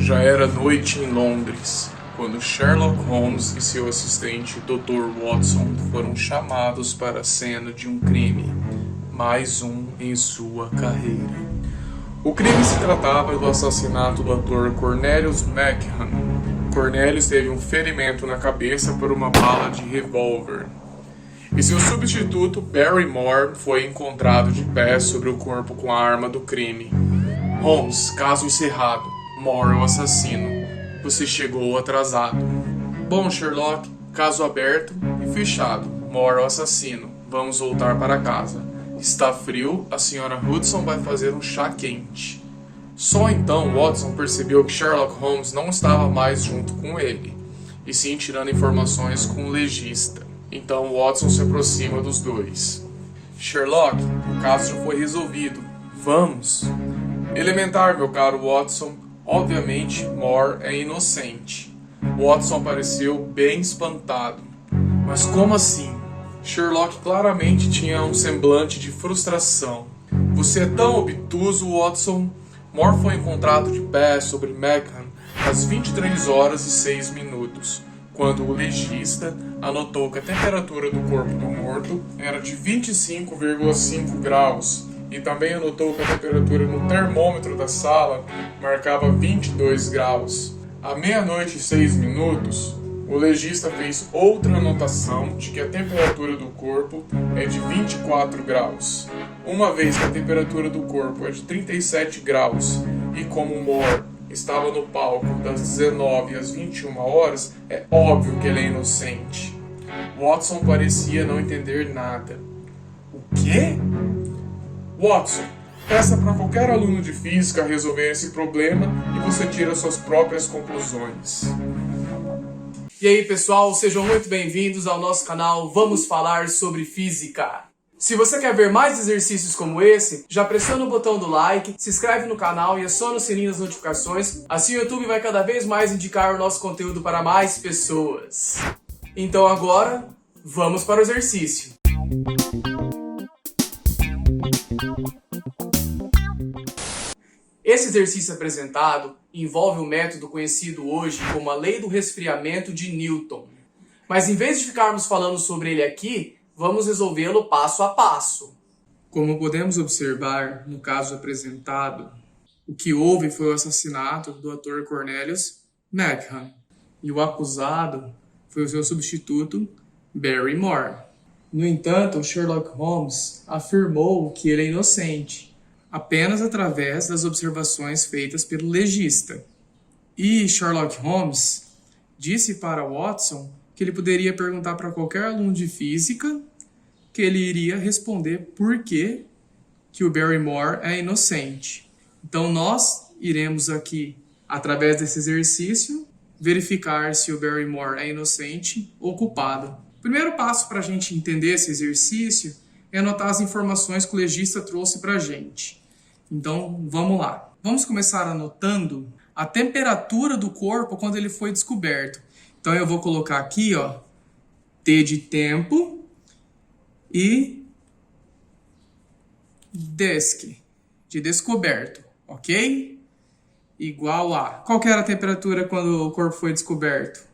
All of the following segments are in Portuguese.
Já era noite em Londres, quando Sherlock Holmes e seu assistente Dr. Watson foram chamados para a cena de um crime, mais um em sua carreira. O crime se tratava do assassinato do ator Cornelius McCann. Cornelius teve um ferimento na cabeça por uma bala de revólver. E seu substituto, Barrymore, foi encontrado de pé sobre o corpo com a arma do crime. Holmes, caso encerrado. Moore, o assassino. Você chegou atrasado. Bom, Sherlock, caso aberto e fechado. Moore, o assassino. Vamos voltar para casa. Está frio, a senhora Hudson vai fazer um chá quente. Só então Watson percebeu que Sherlock Holmes não estava mais junto com ele, e sim tirando informações com o legista. Então Watson se aproxima dos dois. Sherlock, o caso já foi resolvido. Vamos. Elementar, meu caro Watson. Obviamente, Moore é inocente. Watson pareceu bem espantado. Mas como assim? Sherlock claramente tinha um semblante de frustração. Você é tão obtuso, Watson. Moore foi encontrado de pé sobre McCann às 23 horas e 6 minutos, quando o legista anotou que a temperatura do corpo do morto era de 25,5 graus e também anotou que a temperatura no termômetro da sala marcava 22 graus. À meia-noite e 6 minutos, o legista fez outra anotação de que a temperatura do corpo é de 24 graus. Uma vez que a temperatura do corpo é de 37 graus e como Moore estava no palco das 19 às 21 horas, é óbvio que ele é inocente. Watson parecia não entender nada. O quê? Watson, peça para qualquer aluno de física resolver esse problema e você tira suas próprias conclusões. E aí pessoal, sejam muito bem-vindos ao nosso canal Vamos Falar sobre Física. Se você quer ver mais exercícios como esse, já pressiona o botão do like, se inscreve no canal e aciona o sininho das notificações, assim o YouTube vai cada vez mais indicar o nosso conteúdo para mais pessoas. Então agora, vamos para o exercício. Esse exercício apresentado envolve um método conhecido hoje como a lei do resfriamento de Newton. Mas em vez de ficarmos falando sobre ele aqui, vamos resolvê-lo passo a passo. Como podemos observar no caso apresentado, o que houve foi o assassinato do ator Cornelius McCann e o acusado foi o seu substituto Barrymore. No entanto, Sherlock Holmes afirmou que ele é inocente, apenas através das observações feitas pelo legista. E Sherlock Holmes disse para Watson que ele poderia perguntar para qualquer aluno de física que ele iria responder por que o Barrymore é inocente. Então nós iremos aqui, através desse exercício, verificar se o Barrymore é inocente ou culpado. O primeiro passo para a gente entender esse exercício é anotar as informações que o legista trouxe para a gente. Então, vamos lá. Vamos começar anotando a temperatura do corpo quando ele foi descoberto. Então, eu vou colocar aqui, ó, T de tempo e desk, de descoberto, ok? Igual a... Qual que era a temperatura quando o corpo foi descoberto?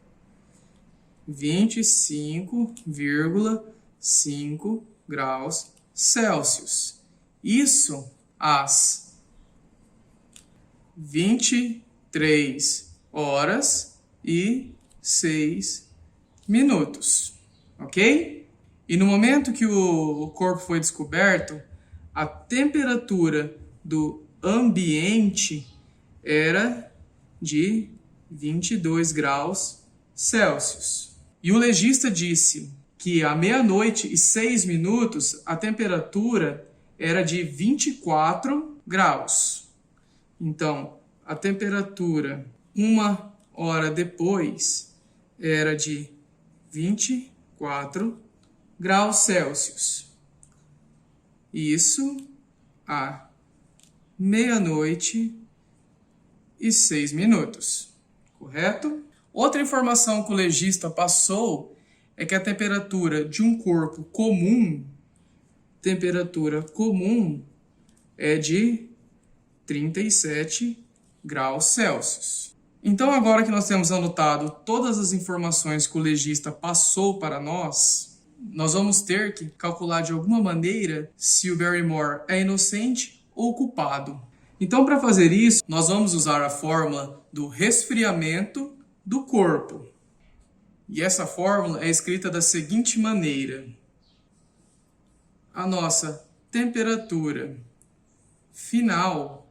25,5 graus Celsius. Isso às 23 horas e 6 minutos, ok? E no momento que o corpo foi descoberto, a temperatura do ambiente era de 22 graus Celsius. E o legista disse que à meia-noite e 6 minutos a temperatura era de 24 graus. Então, a temperatura uma hora depois era de 24 graus Celsius. Isso à meia-noite e 6 minutos. Correto? Outra informação que o legista passou é que a temperatura de um corpo comum, é de 37 graus Celsius. Então, agora que nós temos anotado todas as informações que o legista passou para nós vamos ter que calcular de alguma maneira se o Barrymore é inocente ou culpado. Então, para fazer isso, nós vamos usar a fórmula do resfriamento do corpo. E essa fórmula é escrita da seguinte maneira: a nossa temperatura final,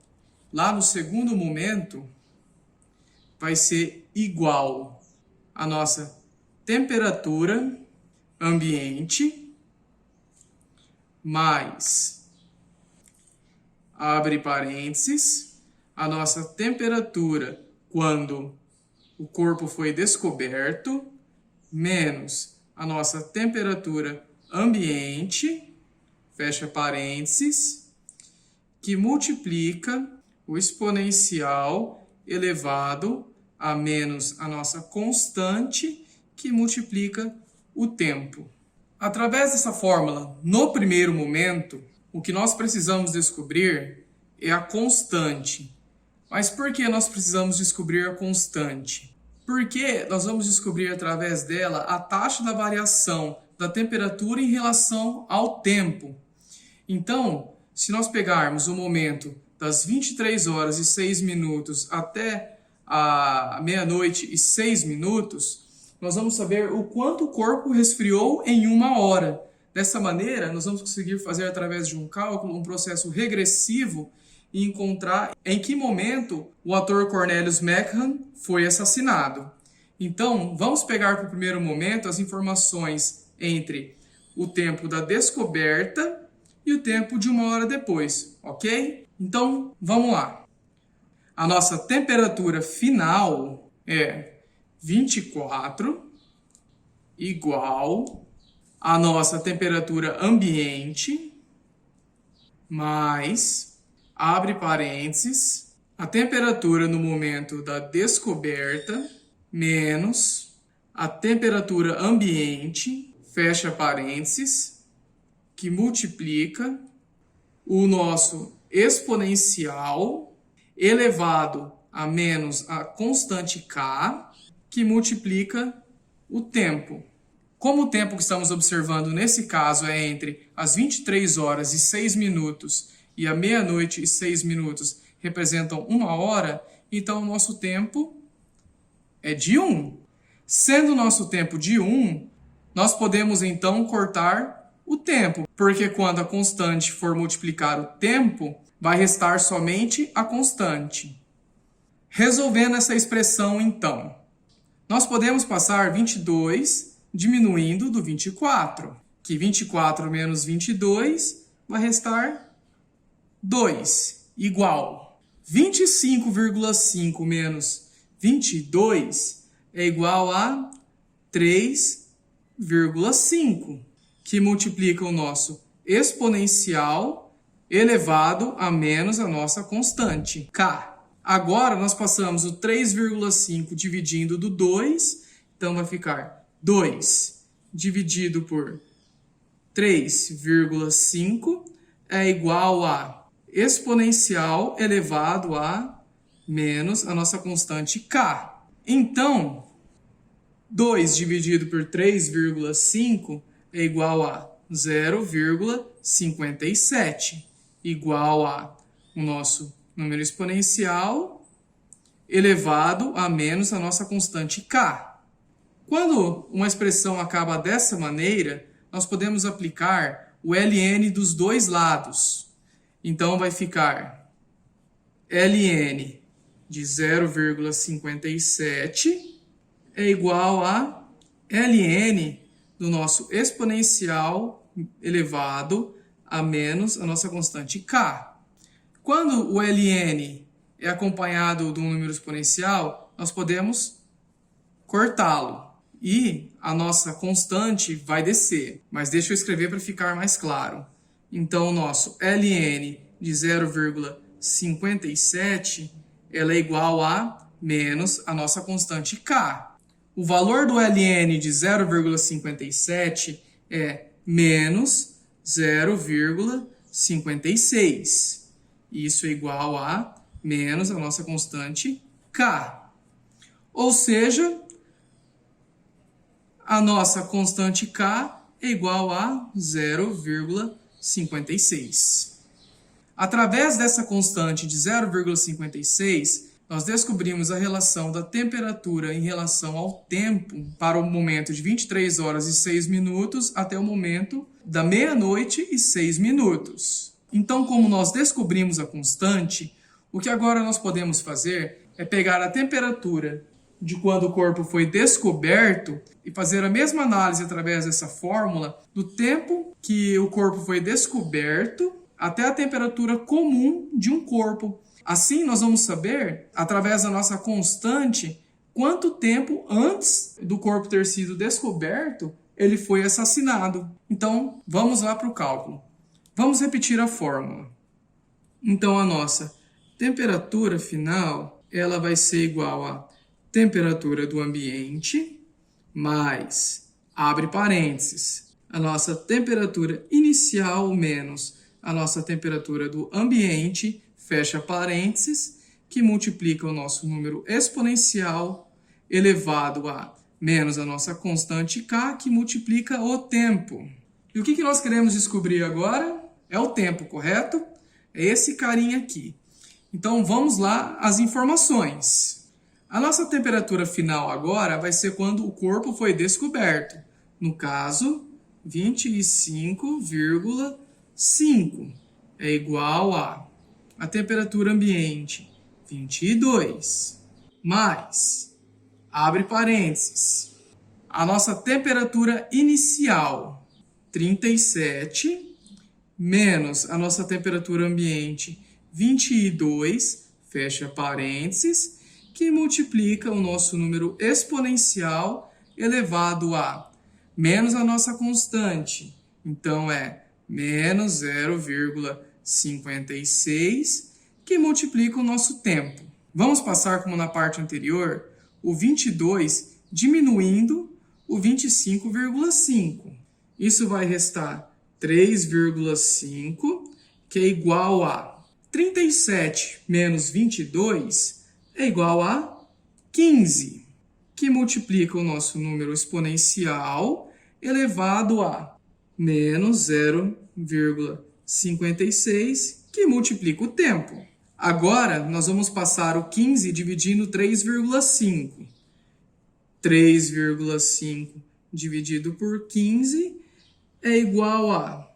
lá no segundo momento, vai ser igual à nossa temperatura ambiente mais, abre parênteses, a nossa temperatura quando o corpo foi descoberto, menos a nossa temperatura ambiente, fecha parênteses, que multiplica o exponencial elevado a menos a nossa constante, que multiplica o tempo. Através dessa fórmula, no primeiro momento, o que nós precisamos descobrir é a constante. Mas por que nós precisamos descobrir a constante? Porque nós vamos descobrir através dela a taxa da variação da temperatura em relação ao tempo. Então, se nós pegarmos o momento das 23 horas e 6 minutos até a meia-noite e 6 minutos, nós vamos saber o quanto o corpo resfriou em 1 hora. Dessa maneira, nós vamos conseguir fazer através de um cálculo um processo regressivo e encontrar em que momento o ator Cornelius McCann foi assassinado. Então, vamos pegar para o primeiro momento as informações entre o tempo da descoberta e o tempo de 1 hora depois, ok? Então, vamos lá. A nossa temperatura final é 24 igual a nossa temperatura ambiente mais, abre parênteses, a temperatura no momento da descoberta menos a temperatura ambiente, fecha parênteses, que multiplica o nosso exponencial elevado a menos a constante K, que multiplica o tempo. Como o tempo que estamos observando nesse caso é entre as 23 horas e 6 minutos e a meia-noite e 6 minutos representam 1 hora, então o nosso tempo é de 1. Sendo o nosso tempo de 1, nós podemos então cortar o tempo, porque quando a constante for multiplicar o tempo, vai restar somente a constante. Resolvendo essa expressão, então, nós podemos passar 22 diminuindo do 24, que 24 menos 22 vai restar 2, igual. 25,5 menos 22 é igual a 3,5, que multiplica o nosso exponencial elevado a menos a nossa constante, K. Agora, nós passamos o 3,5 dividindo do 2, então vai ficar 2 dividido por 3,5 é igual a exponencial elevado a menos a nossa constante K. Então, 2 dividido por 3,5 é igual a 0,57, igual a o nosso número exponencial elevado a menos a nossa constante K. Quando uma expressão acaba dessa maneira, nós podemos aplicar o ln dos dois lados. Então, vai ficar ln de 0,57 é igual a ln do nosso exponencial elevado a menos a nossa constante K. Quando o ln é acompanhado de um número exponencial, nós podemos cortá-lo e a nossa constante vai descer. Mas deixa eu escrever para ficar mais claro. Então, o nosso ln de 0,57 ela é igual a menos a nossa constante K. O valor do ln de 0,57 é menos 0,56. Isso é igual a menos a nossa constante K. Ou seja, a nossa constante K é igual a 0,56. Através dessa constante de 0,56, nós descobrimos a relação da temperatura em relação ao tempo para o momento de 23 horas e 6 minutos até o momento da meia-noite e 6 minutos. Então, como nós descobrimos a constante, o que agora nós podemos fazer é pegar a temperatura de quando o corpo foi descoberto e fazer a mesma análise através dessa fórmula do tempo que o corpo foi descoberto até a temperatura comum de um corpo. Assim, nós vamos saber, através da nossa constante, quanto tempo antes do corpo ter sido descoberto, ele foi assassinado. Então, vamos lá para o cálculo. Vamos repetir a fórmula. Então, a nossa temperatura final, ela vai ser igual a temperatura do ambiente mais, abre parênteses, a nossa temperatura inicial menos a nossa temperatura do ambiente, fecha parênteses, que multiplica o nosso número exponencial elevado a menos a nossa constante K, que multiplica o tempo. E o que nós queremos descobrir agora? É o tempo, correto? É esse carinha aqui. Então, vamos lá às informações. A nossa temperatura final agora vai ser quando o corpo foi descoberto. No caso, 25,5 é igual a temperatura ambiente, 22, mais, abre parênteses, a nossa temperatura inicial, 37, menos a nossa temperatura ambiente, 22, fecha parênteses, que multiplica o nosso número exponencial elevado a menos a nossa constante. Então, é menos 0,56, que multiplica o nosso tempo. Vamos passar, como na parte anterior, o 22 diminuindo o 25,5. Isso vai restar 3,5, que é igual a 37 menos 22 é igual a 15, que multiplica o nosso número exponencial elevado a menos 0,56, que multiplica o tempo. Agora, nós vamos passar o 15 dividindo 3,5. 3,5 dividido por 15 é igual a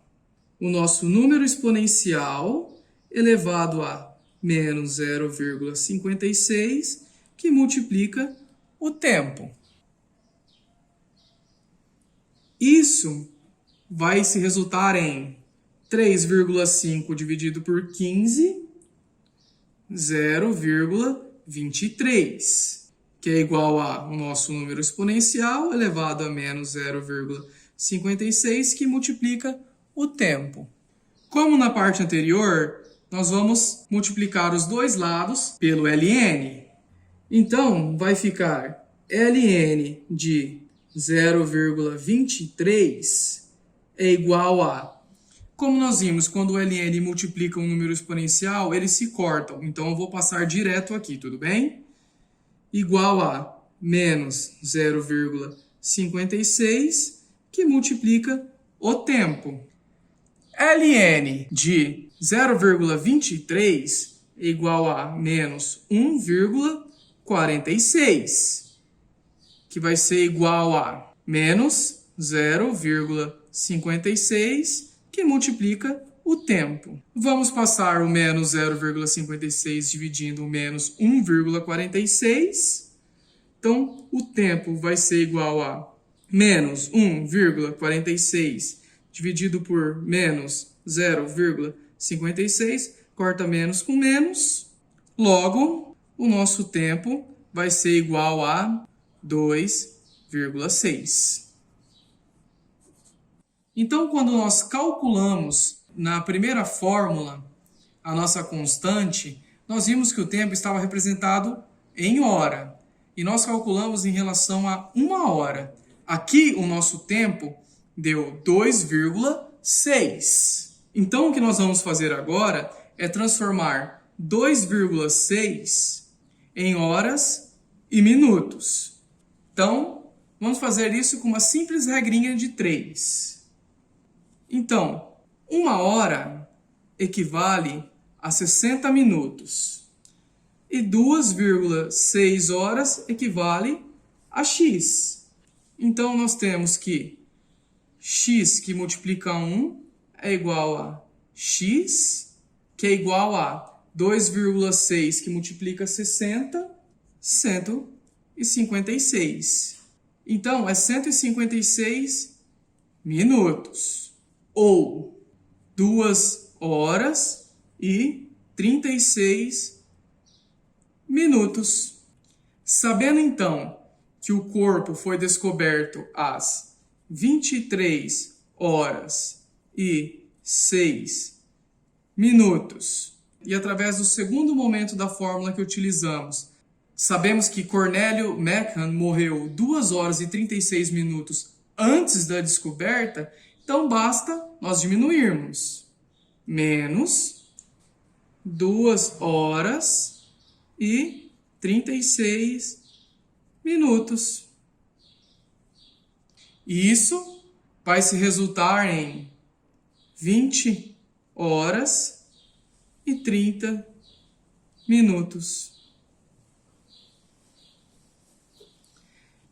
o nosso número exponencial elevado a menos 0,56, que multiplica o tempo. Isso vai se resultar em 3,5 dividido por 15, 0,23, que é igual ao nosso número exponencial elevado a menos 0,56, que multiplica o tempo. Como na parte anterior, nós vamos multiplicar os dois lados pelo ln. Então, vai ficar ln de 0,23 é igual a... Como nós vimos, quando o ln multiplica um número exponencial, eles se cortam. Então, eu vou passar direto aqui, tudo bem? Igual a menos 0,56, que multiplica o tempo. ln de 0,23 é igual a menos 1,46, que vai ser igual a menos 0,56, que multiplica o tempo. Vamos passar o menos 0,56 dividindo o menos 1,46. Então, o tempo vai ser igual a menos 1,46 dividido por menos 0,56, corta menos com menos. Logo, o nosso tempo vai ser igual a 2,6. Então, quando nós calculamos na primeira fórmula a nossa constante, nós vimos que o tempo estava representado em hora. E nós calculamos em relação a 1 hora. Aqui, o nosso tempo deu 2,6. Então, o que nós vamos fazer agora é transformar 2,6 em horas e minutos. Então, vamos fazer isso com uma simples regrinha de 3. Então, 1 hora equivale a 60 minutos. E 2,6 horas equivale a x. Então, nós temos que x que multiplica 1 é igual a x, que é igual a 2,6 que multiplica 60, 156. Então, é 156 minutos. Ou 2 horas e 36 minutos. Sabendo, então, que o corpo foi descoberto às 23 horas e 6 minutos, e através do segundo momento da fórmula que utilizamos, sabemos que Cornélio Meccan morreu 2 horas e 36 minutos antes da descoberta, então basta nós diminuirmos. Menos 2 horas e 36 minutos. E isso vai se resultar em 20 horas e 30 minutos.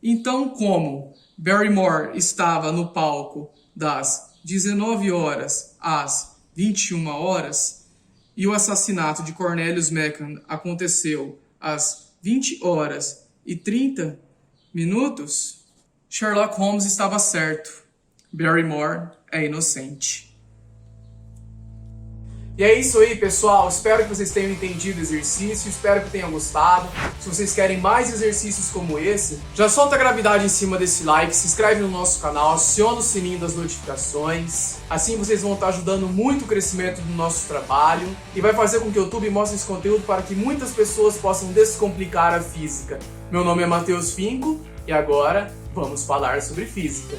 Então, como Barrymore estava no palco das 19 horas às 21 horas e o assassinato de Cornelius Meccan aconteceu às 20 horas e 30 minutos, Sherlock Holmes estava certo. Barrymore é inocente. E é isso aí, pessoal. Espero que vocês tenham entendido o exercício, espero que tenham gostado. Se vocês querem mais exercícios como esse, já solta a gravidade em cima desse like, se inscreve no nosso canal, aciona o sininho das notificações. Assim vocês vão estar ajudando muito o crescimento do nosso trabalho e vai fazer com que o YouTube mostre esse conteúdo para que muitas pessoas possam descomplicar a física. Meu nome é Matheus Finco e agora vamos falar sobre física.